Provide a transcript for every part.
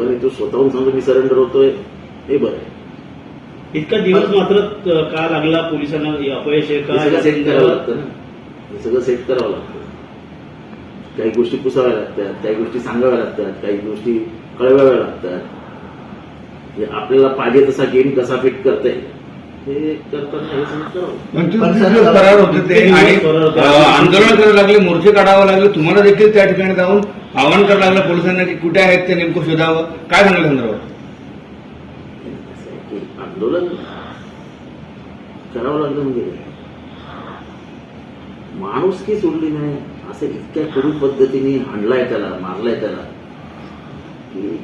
आणि तो स्वतःहून सांगतो मी सरेंडर होतोय, हे बरं आहे. इतका दिवस मात्र का लागला पोलिसांना? अपयश आहे हे सगळं का? सेट करावं लागतं ना, हे सगळं सेट करावं लागतं. काही गोष्टी पुसाव्या लागतात, काही गोष्टी सांगाव्या लागतात, काही गोष्टी कळवाव्या लागतात. आपल्याला पाहिजे तसा गेम कसा फिट करता येईल हे करताना हे सगळं करावं. करार होते ते आणि आंदोलन करावं लागले, मोर्चे काढावं लागले, तुम्हाला देखील त्या ठिकाणी जाऊन आवाहन करावं लागलं पोलिसांना की कुठे आहेत ते नेमकं शोधावं. काय सांगलं संदर्भात? आंदोलन करावं लागलं म्हणजे माणुसकी सोडली नाही, असं इतक्या करू पद्धतीने हाणलाय त्याला, मारलाय त्याला की.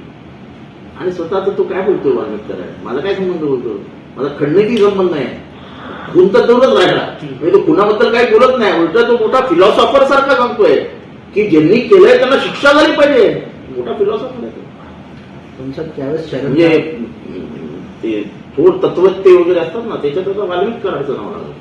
आणि स्वतः तो काय बोलतोय वाल्मिक कराय, माझा काय संबंध बोलतो, माझा खंडणीची संबंध नाही, खून तर दूरच राहिला. म्हणजे तो खुनाबद्दल काही बोलत नाही, उलट तो मोठा फिलॉसॉफर सारखा सांगतोय की ज्यांनी केलंय त्यांना शिक्षा झाली पाहिजे. मोठा फिलॉसॉफर आहे तुमचं त्यावेळेस म्हणजे ते थोर तत्वज्ञ वगैरे असतात ना, त्याच्यात आता वाल्मिक करायचं नाव लागलं.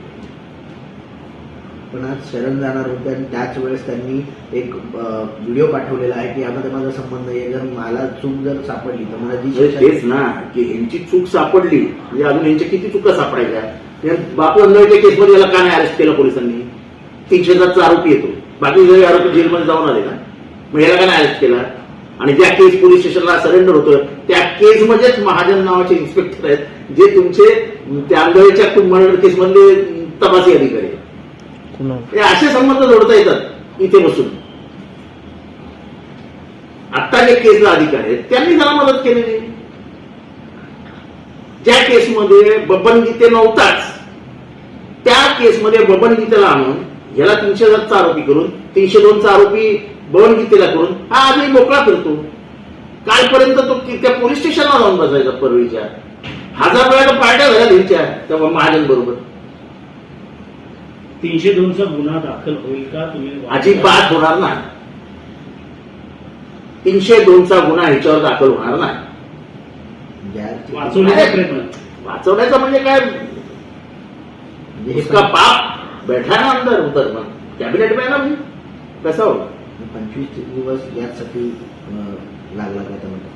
पण आज शरण जाणार होते आणि त्याच वेळेस त्यांनी एक व्हिडिओ पाठवलेला आहे की यामध्ये माझा संबंध आहे, जर मला चूक जर सापडली तर मला जी शिक्षा. तेच ना की ह्यांची चूक सापडली म्हणजे अजून यांच्या किती चुका सापडायच्या. बापू अंधळीच्या केसमध्ये याला का नाही अरेस्ट केलं पोलिसांनी? 300चा आरोपी येतो, बाकी सगळे आरोपी जेलमध्ये जाऊन आले ना, मग याला का नाही अरेस्ट केला? आणि ज्या केस पोलीस स्टेशनला सरेंडर होतोय त्या केसमध्येच महाजन नावाचे इन्स्पेक्टर आहेत जे तुमचे त्या आंधळीच्या मर्डर केसमधले तपासी अधिकारी आहेत. हे असे संबंध जोडता येतात इथे बसून. आता जे केसला अधिकारी आहेत त्यांनी त्याला मदत केलेली. ज्या केसमध्ये बबन गीते नव्हताच त्या केसमध्ये बबन गीतेला आणून याला 300चा आरोपी करून 302चा आरोपी बबन गीतेला करून हा आजही मोकळा फिरतो. कालपर्यंत तो त्या पोलीस स्टेशनला जाऊन बसायचा परळीच्या. 1000 वेळा पार्ट्या झाल्या त्यांच्या तेव्हा महाजन बरोबर. 302चा गुन्हा दाखल होईल का? तुम्ही अजिबात होणार नाही. 302चा गुन्हा ह्याच्यावर दाखल होणार नाही. वाचवण्याचा प्रयत्न. वाचवण्याचा म्हणजे काय, उसका बाप बैठा ना अंदर उतर मग कॅबिनेट में ना भाई कसा होगा. 25 दिवस यासाठी लागला का त्यामध्ये?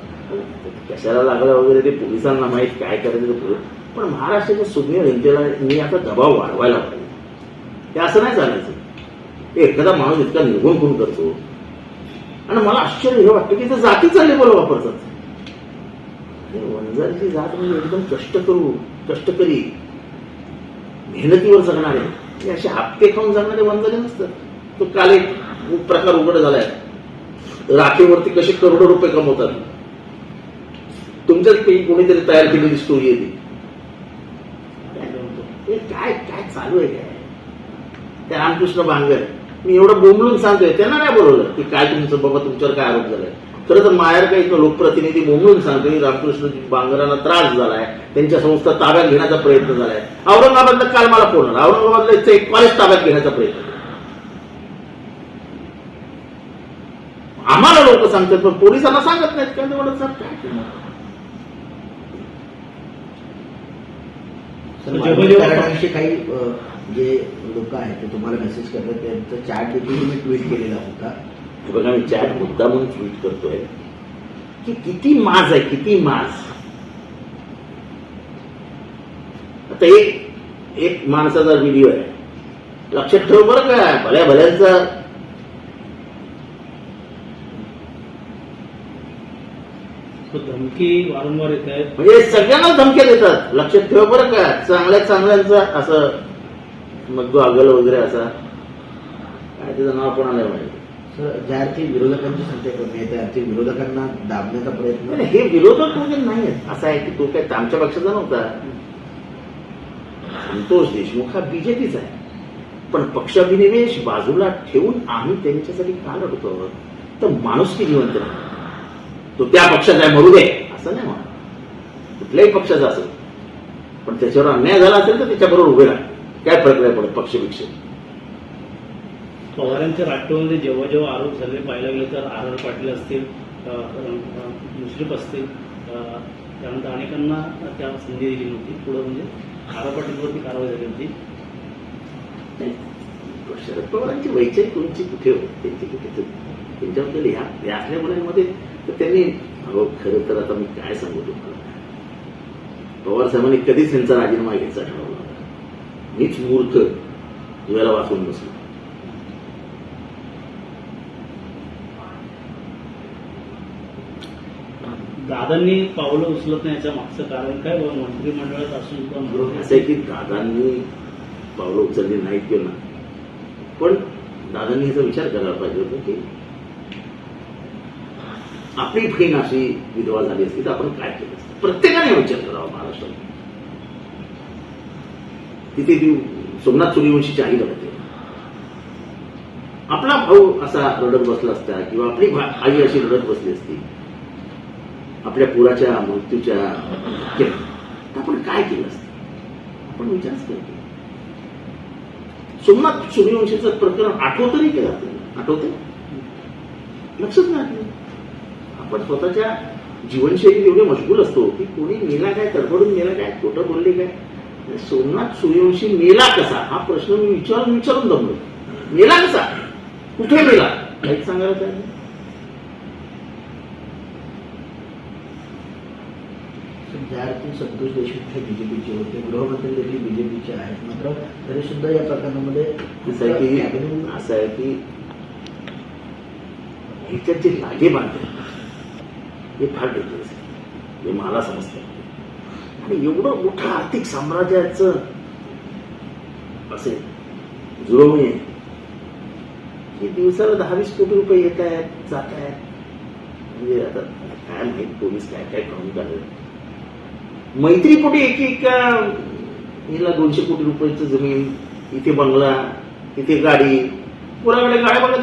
कशाला लागला वगैरे ते पोलिसांना माहीत काय करायचं. पण महाराष्ट्राच्या सुज्ञ जनतेला आता दबाव वाढवायला पाहिजे. हे असं नाही चालायचं. एखादा माणूस इतका निर्गुण खून करतो आणि मला आश्चर्य हे वाटतं की ते जातीचा लेबल वापरतात. वंजारीची जात म्हणजे एकदम कष्टकरी मेहनतीवर जगणारे, हे असे हप्ते खाऊन जगणारे वंजारी नसतात. तो काल एक प्रकार उघड झालाय, राखेवरती कसे करोडो रुपये कमवतात. तुमच्याच कोणीतरी तयार केलेली स्टोरी आहे ती. काय काय चालू आहे काय. त्या रामकृष्ण बांगर मी एवढं बोंबलून सांगतोय, त्यांना नाही बोलवलं की काय तुमचं बाबा तुमच्यावर काय आरोप झालाय. खरं तर मायार काही लोकप्रतिनिधी बोंबलून सांगतोय रामकृष्ण बांगरांना त्रास झालाय, त्यांच्या संस्था ताब्यात घेण्याचा प्रयत्न झालाय. औरंगाबादला काल मला फोन आला, औरंगाबादला एक कॉलेज ताब्यात घेण्याचा प्रयत्न. आम्हाला लोक सांगतात पण पोलिसांना सांगत नाहीत. काय तेवढं सर काय करण्याविषयी काही जे लोक आहेत ते तुम्हाला मेसेज करतात त्यांचं चॅट देखील तुम्ही ट्विट केलेला होता. बघा मी चॅट मुद्दा म्हणून ट्विट करतोय की किती माज आहे, किती माज. आता एक माणसाचा व्हिडिओ आहे, लक्षात ठेव बरं का. भल्या भल्यांचा धमकी वारंवार येत आहेत, म्हणजे सगळ्यांना धमक्या देतात. लक्षात ठेव बरं का. चांगल्यांचा असं मग अगल वगैरे असा काय त्याचं नाव पण आलं पाहिजे. ज्या अर्थी विरोधकांची संख्या कमी आहे त्या अर्थी विरोधकांना दाबण्याचा प्रयत्न. हे विरोधक वगैरे नाही आहेत. असं आहे की तो काय आमच्या पक्षाचा नव्हता. संतोष देशमुख हा बीजेपीचा आहे. पण पक्षाभिनिवेश बाजूला ठेवून आम्ही त्यांच्यासाठी का लढतो तर माणुसकी जिवंत नाही. तो त्या पक्षाचा आहे मरू दे असं नाही म्हणा, कुठल्याही पक्षाचा असेल. पण त्याच्यावर अन्याय झाला असेल तर त्याच्याबरोबर उभे राहा. काय फरक नाही पडत पक्षपेक्षा. पवारांच्या राष्ट्रवादीमध्ये जेव्हा जेव्हा आरोप झाले पाहायला गेले तर आर पाटील असतील, मुश्रीफ असतील, त्यानंतर अनेकांना त्या संधी दिली नव्हती. पुढे म्हणजे आर पाटीलवरती कारवाई झाली होती. शरद पवारांची वैचारिक उंची कुठे होती, त्यांची कुठे त्यांच्याबद्दल ह्या असल्या मुलांमध्ये तर त्यांनी अहो खरं तर आता मी काय सांगू तुम्हाला, पवार साहेबांनी कधीच त्यांचा राजीनामा घ्यायचा ठरवला होता. मीच मूर्ख वेळेला वाचून बसलो. दादांनी पावलं उचलत नाही याच्या मागचं कारण काय? मंत्रिमंडळात असून पण असं आहे की दादांनी पावलं उचलली नाहीत किंवा नाही, पण दादांनी याचा विचार करायला पाहिजे होता की आपली बहीण अशी विधवा झाली असती तर आपण काय केलं असतं. प्रत्येकाने विचार करावा महाराष्ट्रात. तिथे ती सोमनाथ सूर्यवंशीची आई रडते, आपला भाऊ असा रडत बसला असता किंवा आपली आई अशी रडत बसली असती आपल्या पुराच्या मृत्यूच्या धक्क्यात, तर आपण काय केलं असतं. आपण विचारच करतो. सोमनाथ सूर्यवंशीचं प्रकरण आठवतं नाही केलं आपल्याला, आठवतं लक्षच नाही. आपण स्वतःच्या जीवनशैलीत एवढे मशगूल असतो की कोणी मेला काय, तडफडून मेला काय, खोटं बोलले काय. सोमनाथ सूर्यवंशी मेला कसा हा प्रश्न मी विचारून दमलो. मेला कसा, कुठे मेला, काहीच सांगायला काय नाही. ज्या अर्थी संतोष देशमुख हे बीजेपीचे होते, गृहमंत्री देखील बीजेपीचे आहेत, मात्र तरी सुद्धा या प्रकरणामध्ये असं आहे की ह्याच्यात जे लागे बांधले हे फार डेंजरस आहे, हे मला समजतं. आणि एवढं मोठं आर्थिक साम्राज्याचं असे जुळवणी आहे की दिवसाला 10-20 कोटी रुपये येत आहेत, जात आहेत. म्हणजे आता काय माहित पोलीस काय काय करून काढलं. मैत्रीपोटी एका हिला 200 कोटी रुपयाचं जमीन, इथे बंगला, इथे गाडी, कोणाकडे गाड्या बघा.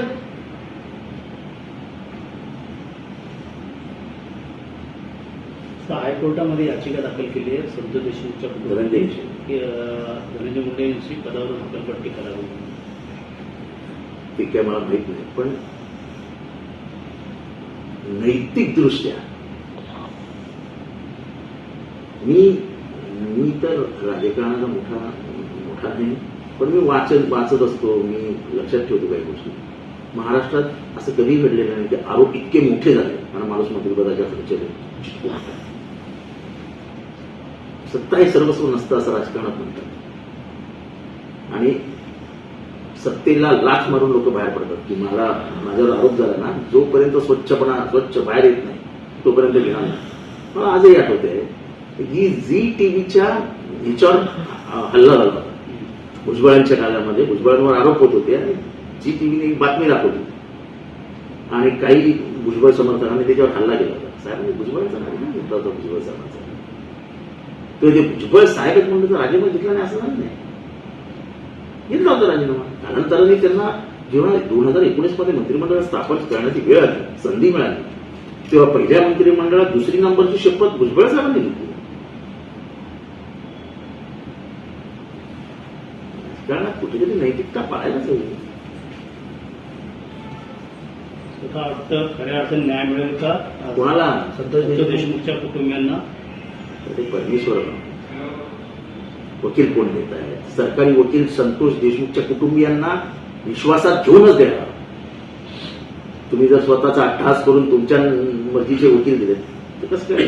हायकोर्टामध्ये याचिका दाखल केली आहे संतोष देशमुखच्या धनंजय देशमुख. धनंजय मुंडे यांची पदावरून हकालपट्टी करावी. ते काय मला माहित नाही, पण नैतिक दृष्ट्या मी तर राजकारणाचा मोठा नाही, पण मी वाचत असतो, मी लक्षात ठेवतो काही गोष्टी. महाराष्ट्रात असं कधी घडलेलं नाही की आरोप इतके मोठे झाले आणि माणूस मंत्रिपदाच्या चर्चेत. सत्ता हे सर्वस्व नसतं असं राजकारणात म्हणतात. आणि सत्तेला लाच मारून लोक बाहेर पडतात की माझ्यावर आरोप झाला ना, जोपर्यंत स्वच्छ बाहेर येत नाही तोपर्यंत घेणार नाही. मला आजही आठवते की झी टीव्हीच्या ह्याच्यावर हल्ला झाला होता भुजबळांच्या काळामध्ये. भुजबळांवर आरोप होत होते आणि झी टीव्हीने बातमी दाखवली आणि काही भुजबळ समर्थकांनी त्याच्यावर हल्ला केला होता. साहेबांनी भुजबळांचा राजीनामा घेतला होता. भुजबळ साहेबांचा तर ते भुजबळ साहेब म्हणलं तर राजीनामा घेतला नाही असं नाही, घेतला होता राजीनामा. त्यानंतरही त्यांना जेव्हा 2019 मध्ये मंत्रिमंडळ स्थापन करण्याची वेळ आली, संधी मिळाली, तेव्हा पहिल्या मंत्रिमंडळात दुसरी नंबरची शपथ भुजबळ साहेबांनी घेतली. राजकारणात कुठेतरी नैतिकता पाळायलाच हवी. स्वतः वाटतं खऱ्या अर्थाने न्याय मिळेल का कोणाला? संतोष देशमुखच्या कुटुंबियांना. ते परमेश्वर वकील कोण देत आहेत? सरकारी वकील संतोष देशमुखच्या कुटुंबियांना विश्वासात घेऊनच देणार. तुम्ही जर स्वतःचा अट्टहास करून तुमच्या मर्जीचे वकील दिले तर कसं काय?